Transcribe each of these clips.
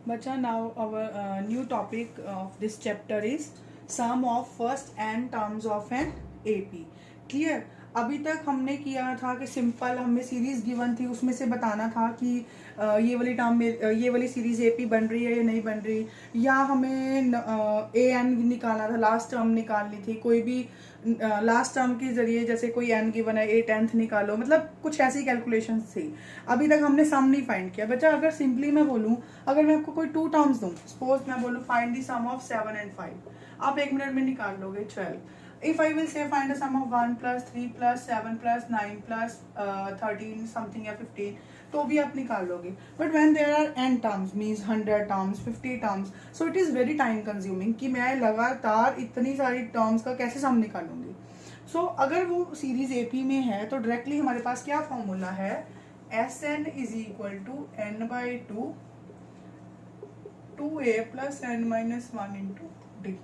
Bacha, now our new topic of this chapter is sum of first n terms of an AP. Clear? अभी तक हमने किया था कि सिंपल हमें सीरीज गिवन थी, उसमें से बताना था कि ये वाली टर्म में ये वाली सीरीज एपी बन रही है या नहीं बन रही, या हमें ए एन निकालना था, लास्ट टर्म निकालनी थी, कोई भी लास्ट टर्म के जरिए जैसे कोई एन गिवन है ए टेंथ निकालो, मतलब कुछ ऐसी कैलकुलेशन थी. अभी तक हमने सम नहीं फाइंड किया. बच्चा अगर सिंपली मैं बोलूँ, अगर मैं आपको कोई टू टर्म्स दूँ, सपोज मैं बोलूँ find the sum of 7 and 5, आप 1 मिनट में निकाल लोगे 12. If I will say find the sum of 1 plus 3 plus 7 plus 9 plus 13 something या 15, तो भी आप निकाल लोगे. But when there are n terms, means 100 terms, 50 terms, so it is very time consuming कि मैं लगातार इतनी सारी टर्म्स का कैसे सम निकालूंगी. सो अगर वो सीरीज एपी में है तो डायरेक्टली हमारे पास क्या फॉर्मूला है, S N is equal to N by two 2a plus N minus 1 into D.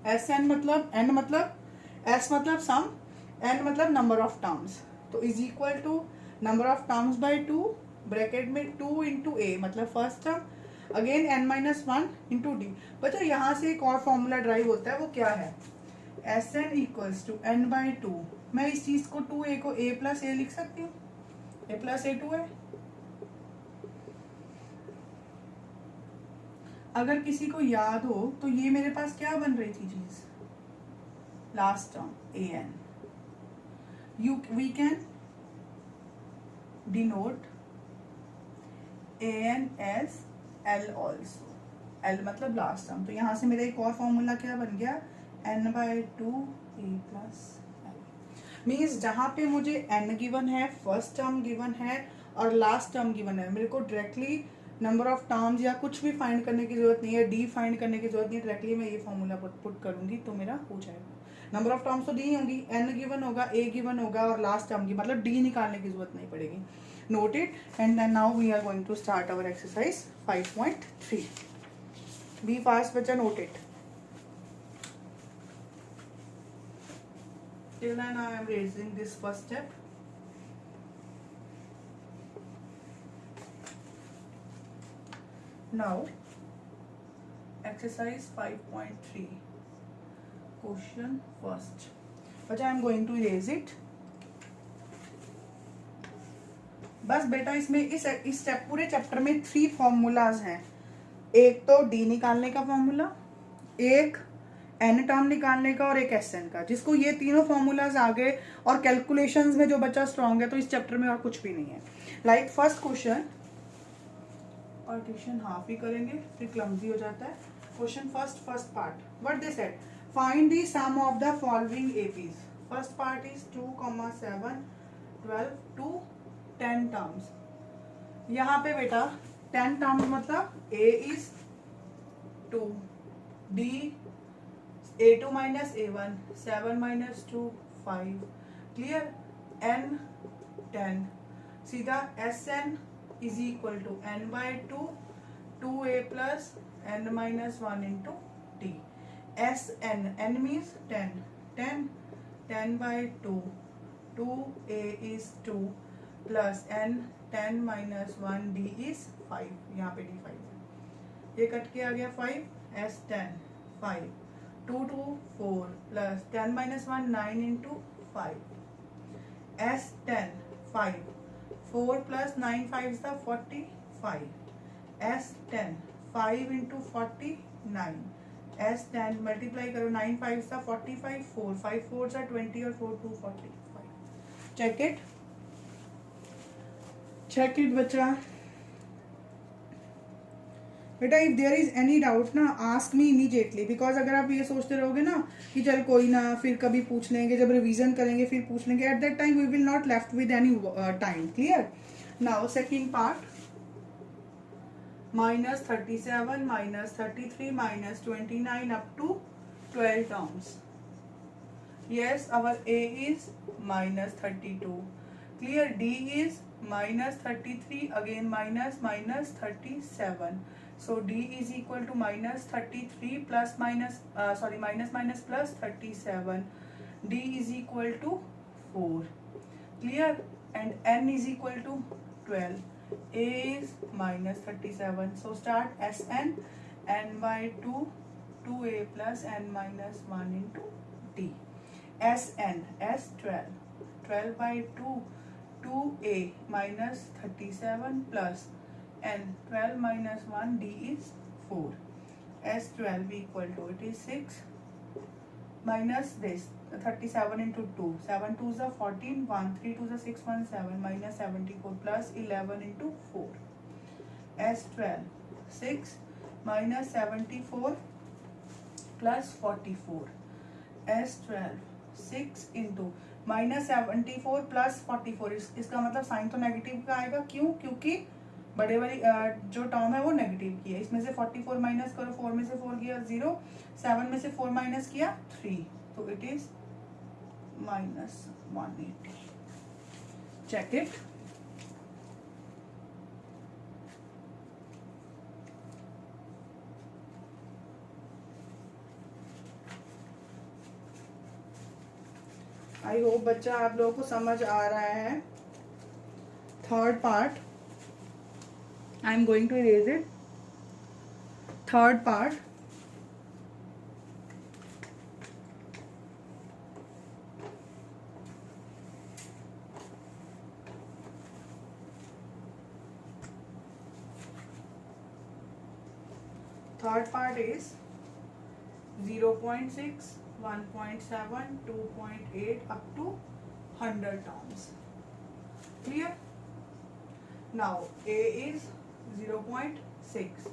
S N मतलब एन मतलब एस मतलब सम, एन मतलब नंबर ऑफ टर्म्स, तो is equal to number of terms by 2 bracket में 2 into A मतलब first term, again N minus 1 into D. बच्चों यहाँ से एक और फॉर्मूला ड्राइव होता है, वो क्या है, S N equals to N by two. मैं इस चीज को 2a को a प्लस ए लिख सकती हूँ, a प्लस ए 2 है. अगर किसी को याद हो तो ये मेरे पास क्या बन रही थी चीज, last term A N. We can denote A N as L also, L मतलब लास्ट टर्म. तो यहां से मेरा एक और फॉर्मूला क्या बन गया, N by two A plus L. Means जहां पे मुझे एन गिवन है, फर्स्ट टर्म गिवन है और लास्ट टर्म गिवन है, मेरे को डायरेक्टली नंबर ऑफ टर्म्स या कुछ भी फाइंड करने की जरूरत नहीं है, डी फाइंड करने की जरूरत नहीं है, डायरेक्टली मैं ये फॉर्मूला पुट करूंगी तो मेरा हो जाएगा. नंबर ऑफ टर्म्स तो डी होंगी, एन गिवन होगा, ए गिवन होगा और लास्ट टर्म की मतलब डी निकालने की जरूरत नहीं पड़ेगी. Note it. And then now we are going to start our exercise 5.3. Be fast बच्चा, note it. Till then I am raising this first step. Now exercise 5.3 question first. But I am going to erase it. बस बेटा इसमें इस step पूरे chapter में 3 formulas हैं. एक तो डी निकालने का फॉर्मूला, एक एन टर्म निकालने का और एक एस एन का. जिसको ये तीनों फॉर्मूलाज आ गए और कैलकुलेशंस में जो बच्चा स्ट्रांग है तो इस चैप्टर में और कुछ भी नहीं है. Like first question, partition half ही करेंगे फिर क्लमजी हो जाता है. Question first part, what they said, find the sum of the following APs. First part is 2, 7, 12 to 10 terms. यहाँ पे बेटा 10 टर्म्स मतलब a is 2, d a2 minus a1, 7 minus 2 5, clear, n 10. सीधा sn is equal to n by 2 2a plus n minus 1 into d. sn, n means 10, 10 by 2 2a is 2 plus n 10 minus 1 d is 5. यहाँ पे d 5 है, ये cut के आ गया 5, s10 5, 2 to 4 plus 10 minus 1 9 into 5, s10 5, 4 plus 9 5 is the 45, s10 5 into 49, s10 multiply करो 9 5 is the 45, 4 5 4s are 20 और 4 2 45. check it बच्चा. बेटा if there is any doubt ना आस्क मी इमीडिएटली, बिकॉज अगर आप ये सोचते रहोगे ना कि चल कोई ना फिर कभी पूछ लेंगे, जब रिवीजन करेंगे फिर पूछ लेंगे, at that time we will not left with any time. Clear. Now second part, -37 -33 -29 up to 12 terms. Yes, our a is -32. Clear. D is -33, again minus 37. So D is equal to -33 plus minus plus 37. D is equal to 4. Clear. And N is equal to 12. A is minus 37. So start Sn, n by 2, 2a plus n minus 1 into d. Sn, S 12, 12 by 2, 2a minus 37 plus n, 12 minus 1, d is 4. S12 equal to, it is 6 minus this 37 into 2, 7 2s are 14, 1 3 2s are 6, 1 7 minus 74 plus 11 into 4. S12 6 minus 74 plus 44. S12 6 into minus 74 plus 44, इसका मतलब sign तो negative का आएगा. क्यों? क्योंकि बड़े वाली जो टर्म है वो नेगेटिव की है. इसमें से 44 माइनस करो, 4 में से 4 किया 0, 7 में से 4 माइनस किया 3, तो it is minus 180. Check it. I hope बच्चा आप लोगों को समझ आ रहा है. Third part I am going to erase it. Third part, third part is 0.6, 1.7, 2.8 up to 100 terms. Clear? Now A is 0.6.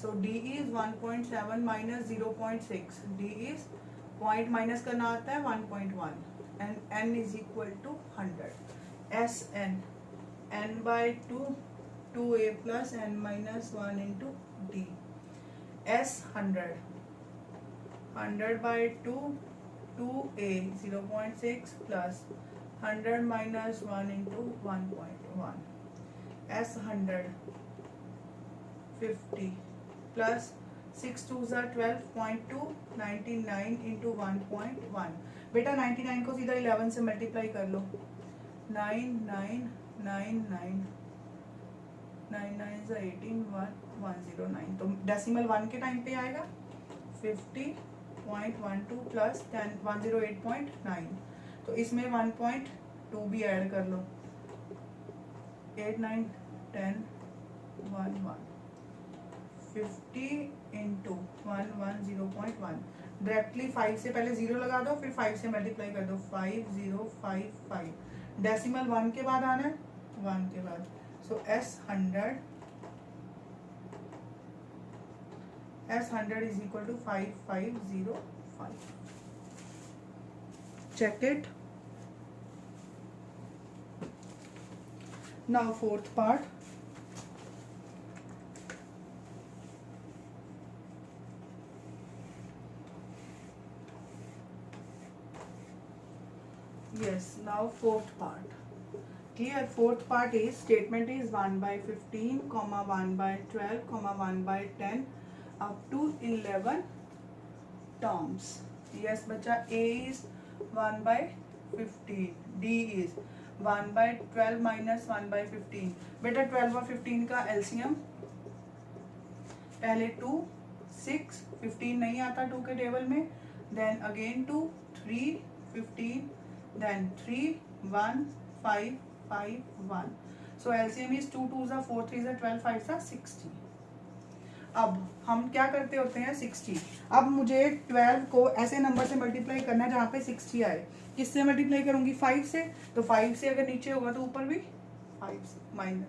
So D is 1.7 minus 0.6. D is point minus करना आता है 1.1 and N is equal to 100. Sn, N by 2, 2A plus N minus 1 into D. S 100, 100 by 2, 2a 0.6 plus 100 minus 1 into 1.1. S 100, 50 plus 6 2s are 12.2, 99 into 1.1. बेटा 99 को सीधा 11 से multiply कर लो. 9999 9 9 18, 109. तो decimal 1 के टाइम पे आएगा 50.12 प्लस 108.9. तो इसमें 1.2 भी ऐड कर लो. 8 9 10 1 1. 50 इंटू 1 1 0.1. डायरेक्टली 5 से पहले 0 लगा दो, फिर 5 से मल्टीप्लाई कर दो. 5055. डेसिमल 1 के बाद आना है, 1 के बाद. So S100 is equal to 5505. Check it. Now fourth part. Yes, now fourth part. Clear? Fourth part is statement is 1 by 15, 1 by 12, 1 by 10 up to 11 terms. Yes बच्चा, A is 1 by 15, D is 1 by 12 minus 1 by 15. बेटा 12 और 15 का LCM पहले 2 6, 15 नहीं आता 2 के table में, then again 2 3 15, then 3 1 5 5 1. So LCM is 2 2s are 4 3s are 12 5s are 60. अब हम क्या करते होते हैं 60. अब मुझे 12 को ऐसे नंबर से मल्टीप्लाई करना है जहाँ पे 60 आए. किससे मल्टीप्लाई करूंगी? 5 से. तो 5 से अगर नीचे होगा तो ऊपर भी 5 से. माइनस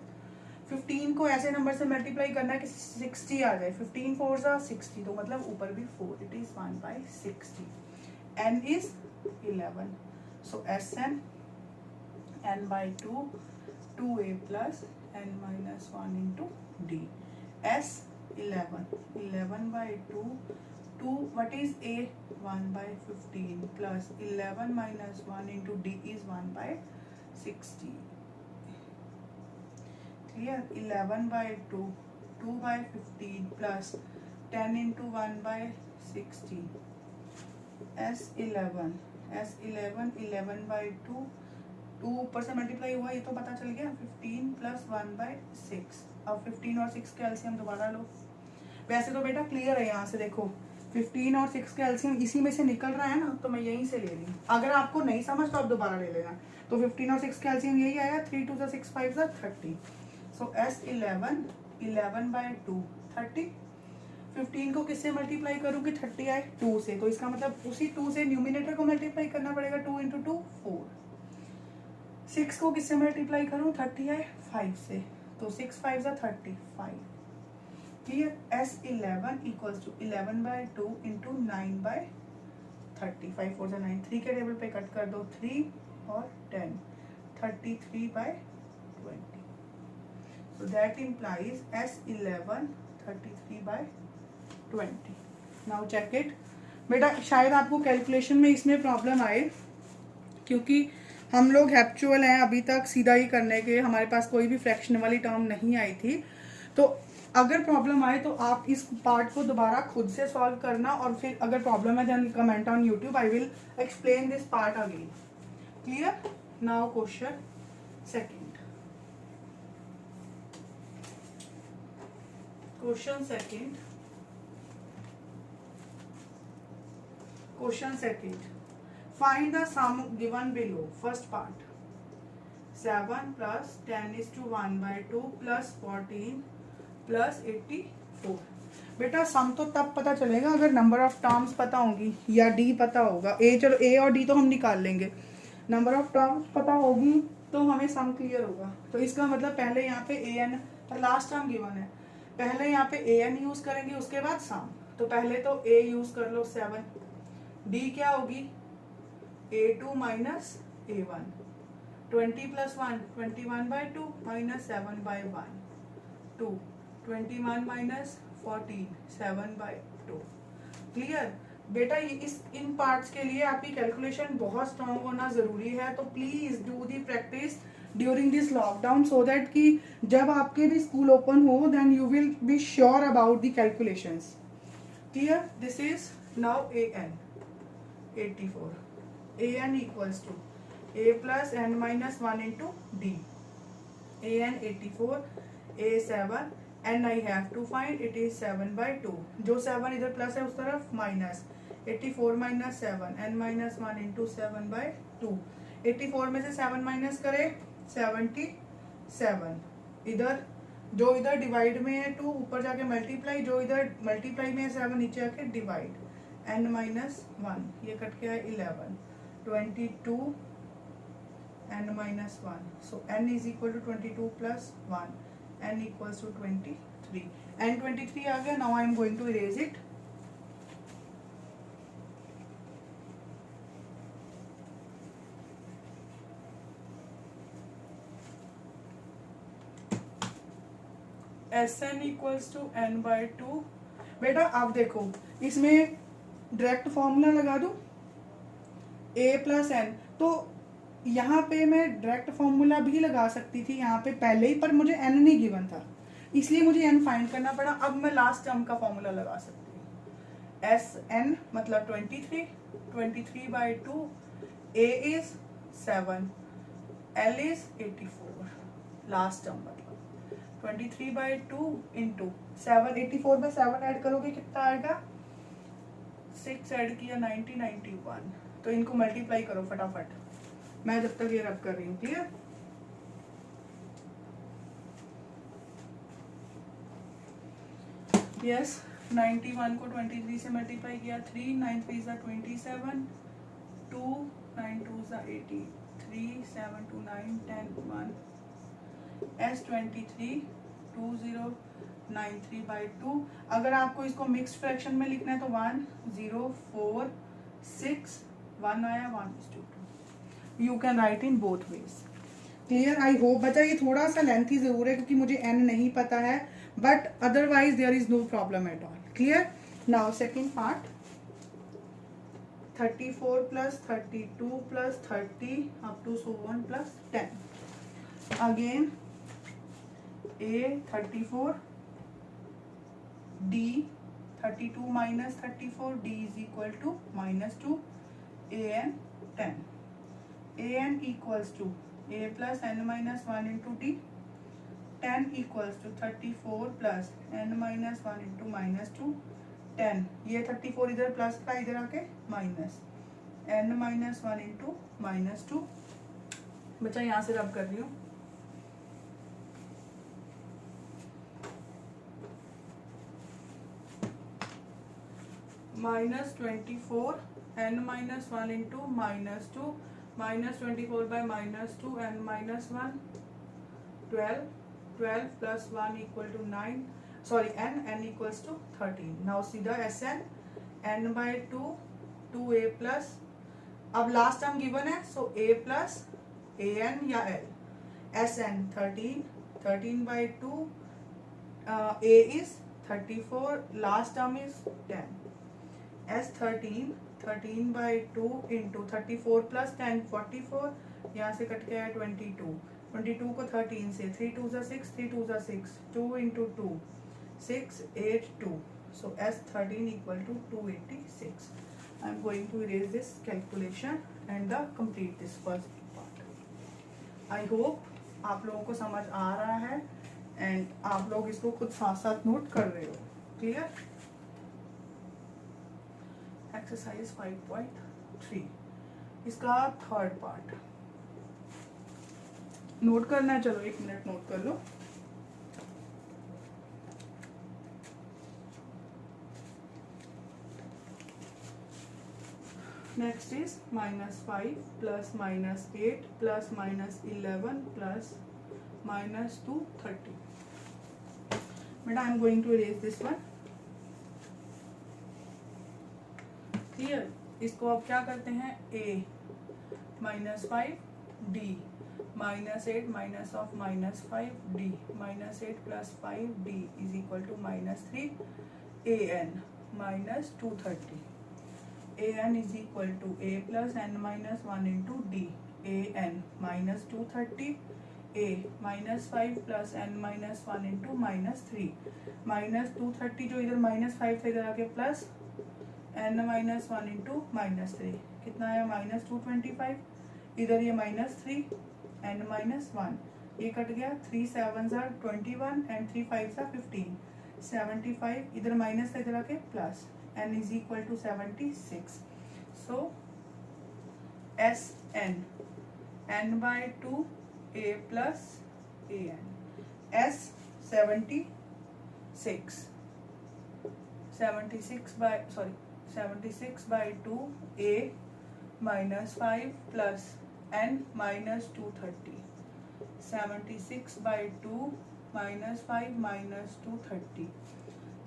15 को ऐसे नंबर से मल्टीप्लाई करना है कि 60 आ जाए. 15 4s are 60, तो मतलब ऊपर भी 4. It is 1 by 60. N is 11. So Sn, n by 2, 2a plus n minus 1 into d. S 11, 11 by 2, 2, what is a? 1 by 15 plus 11 minus 1 into d is 1 by 60. Clear? 11 by 2, 2 by 15 plus 10 into 1 by 60. S11, 11 by 2, 2 ऊपर से multiply हुआ, ये तो पता चल गया। 15 plus 1/6। अब 15 और 6 के एलसीएम दोबारा लो। वैसे तो बेटा क्लियर है, यहाँ से देखो 15 और 6 के एलसीएम इसी में से निकल रहा है ना, तो मैं यहीं से ले ली। अगर आपको नहीं समझ तो आप दोबारा ले लेना। तो 15 और 6 के एलसीएम यही आया, 3 2 6 5 30। सो S11 11/2 30। 15 को किससे मल्टीप्लाई करूँ कि 30 आए? 2 से। तो इसका मतलब उसी 2 से न्यूमिनेटर को मल्टीप्लाई करना पड़ेगा। 2 × 2 4। 6 को किससे मल्टीप्लाई करूँ? 30 आए 5 से। तो 6 5 35। Clear? S11 equals to 11/2 into 9/30। 5 4 9। 3 के टेबल पे कट कर दो, 3 और 10। 33/20। So that implies S11 33/20. Now check it. बेटा शायद आपको कैलकुलेशन में इसमें प्रॉब्लम आए, क्योंकि हम लोग हैप्चुअल हैं अभी तक, सीधा ही करने के, हमारे पास कोई भी फ्रैक्शन वाली टर्म नहीं आई थी। तो अगर प्रॉब्लम आए तो आप इस पार्ट को दोबारा खुद से सॉल्व करना, और फिर अगर प्रॉब्लम है then comment on YouTube, I will explain this part again. Clear? Now question second. Question second. Find the sum given below. First part. 7 plus 10 is to 1/2 plus 14 plus 84. बेटा सम तो तब पता चलेगा अगर नंबर ऑफ टर्म्स पता होंगी या D पता होगा। चलो ए और डी तो हम निकाल लेंगे, नंबर ऑफ टर्म्स पता होगी तो हमें सम क्लियर होगा। तो इसका मतलब पहले यहाँ पे A N, last term given है, पहले यहाँ पे ए एन यूज करेंगे, उसके बाद सम। तो पहले तो ए यूज कर लो 7, डी क्या होगी A2 minus A1, 20 plus 1 21/2 minus 7/1, 2 21 minus 14 7/2। Clear? बेटा इन पार्ट्स के लिए आपकी कैलकुलेशन बहुत स्ट्रांग होना जरूरी है, तो please do the practice during this lockdown, so that कि जब आपके भी स्कूल ओपन हो then you will be sure about the calculations. Clear? This is now AN 84. AN equals to A plus N minus 1 into D. AN 84, A7, N I have to find, it is 7/2. जो 7 इधर plus है उस तरफ minus, 84 minus 7, N minus 1 into 7/2. 84 में से 7 minus करे 77। इधर जो इधर डिवाइड में है 2, ऊपर जाके मल्टीप्लाई, जो इधर मल्टीप्लाई में है 7, नीचे आके डिवाइड। n minus 1, ये कट के आए 11, 22 n minus 1. So n is equal to 22 plus 1, n equals to 23. n 23 आ गया. Now I am going to erase it. Sn equals to n by 2. बेटा आप देखो इसमें डायरेक्ट फॉर्मूला लगा दूं a प्लस एन, तो यहाँ पे मैं डायरेक्ट फॉर्मूला भी लगा सकती थी यहाँ पे पहले ही, पर मुझे n नहीं गिवन था इसलिए मुझे n फाइंड करना पड़ा. अब मैं लास्ट टर्म का फॉर्मूला लगा सकती हूँ. Sn मतलब 23 by 2, a is 7, l is 84. Last term मतलब 23 by 2 इंटू 7, 84 में 7 ऐड करोगे कितना आएगा, 6 ऐड किया 90, 91. तो इनको मल्टीप्लाई करो फटाफट, मैं जब तक ये रब कर रही हूँ. क्लियर? यस. 91 को 23 से मल्टीप्लाई किया, 3 9 3 27, 2 9 2 83, 7 2 9 10 1. S23 2093 by 2. अगर आपको इसको मिक्स फ्रैक्शन में लिखना है तो 1 0 4 6 1 आया 1:2. You can write in both ways. Clear? I hope बच्चा ये थोड़ा सा लेंथी जरूर है क्योंकि मुझे n नहीं पता है, but otherwise there is no problem at all. Clear? Now second part. 34 plus 32 plus 30 up to so on plus 10. Again A 34, D 32 minus 34, D is equal to -2, AN 10. AN equals to a plus n minus 1 into t. 10 equals to 34 plus n minus 1 into minus 2. 10 ये 34 इधर plus का इधर आके minus n minus 1 into minus 2. बच्चा यहाँ से रब कर रही हूँ. minus 24 n minus 1 into minus 2 minus 24 by minus 2 n minus 1 12 plus 1 equal to 9, sorry n equals to 13. now see the Sn n by 2 2a plus, अब लास्ट टर्म गिवन है सो a plus an या l. Sn 13 by 2 a is 34, last term is 10. S 13 by 2 into 34 plus 10 44, यहाँ से cut गया 22 को 13 से 3 2 6 2 into 2 6 8 2. so S 13 equal to 286. I am going to erase this calculation and complete this first part. I hope आप लोगों को समझ आ रहा है एंड आप लोग इसको खुद साथ साथ नोट कर रहे हो. क्लियर. एक्सरसाइज 5.3 इसका थर्ड पार्ट नोट करना है. चलो 1 मिनट नोट कर लो. Next is -5 plus -8 plus -11 plus -230. बेटा I am going to erase this one. Clear. इसको अब क्या करते हैं a -5 d -8 minus of -5 d -8 plus 5 d is equal to -3 an -230. an is equal to a plus n minus 1 into d. an -230 a -5 plus n minus 1 into -3 -230 जो इधर -5 था इधर आके प्लस n minus 1 into -3 कितना आया -225. इधर ये -3 n minus 1 ये कट गया. 3 7s are 21 and 3 5s are 15 75. इधर माइनस था इधर आके plus. n is equal to 76. so Sn n by 2 a plus an. S 76 by 2 a minus 5 plus n minus 230. 76 by 2 minus 5 minus 230.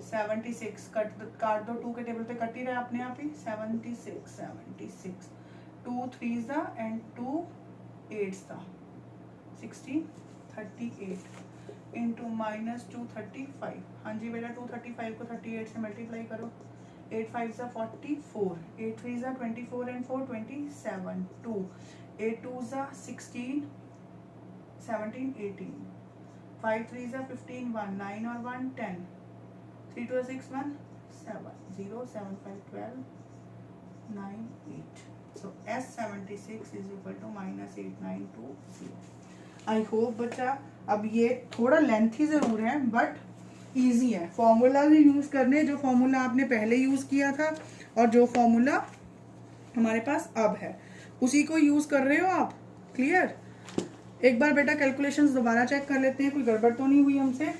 76 काट दो. 2 के table पे कट ही रहा है अपने आप ही. 76 2 3s था एंड 2 8s था 16 38 इंटू -235. हाँ जी बेटा 235 को 38 से मल्टीप्लाई करो. 8 5s are 44 8 3s are 24 and 4 27 2 8 2s are 16 17 18 5 3s are 15 1 9 or 1 10 3 2 6 1 7 0 7 5 12 9 8. so S76 is equal to -8920. I hope बच्चा अब ये थोड़ा लेंथी ज़रूर है बट इजी है. फॉर्मूला भी यूज़ करने जो फॉर्मूला आपने पहले यूज़ किया था और जो फॉर्मूला हमारे पास अब है उसी को यूज़ कर रहे हो आप. क्लियर. एक बार बेटा कैलकुलेशंस दोबारा चेक कर लेते हैं कोई गड़बड़ तो नहीं हुई हमसे.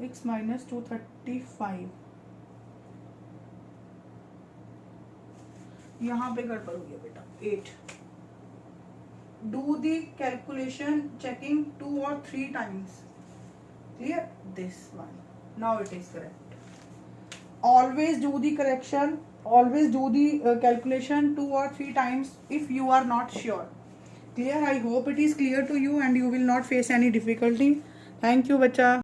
x minus 235 यहाँ पे गड़बड़ हुई है बेटा. 8. do the calculation checking 2 or 3 times. clear. this one now it is correct. always do the correction, always do the calculation 2 or 3 times if you are not sure. clear. I hope it is clear to you and you will not face any difficulty. thank you बच्चा.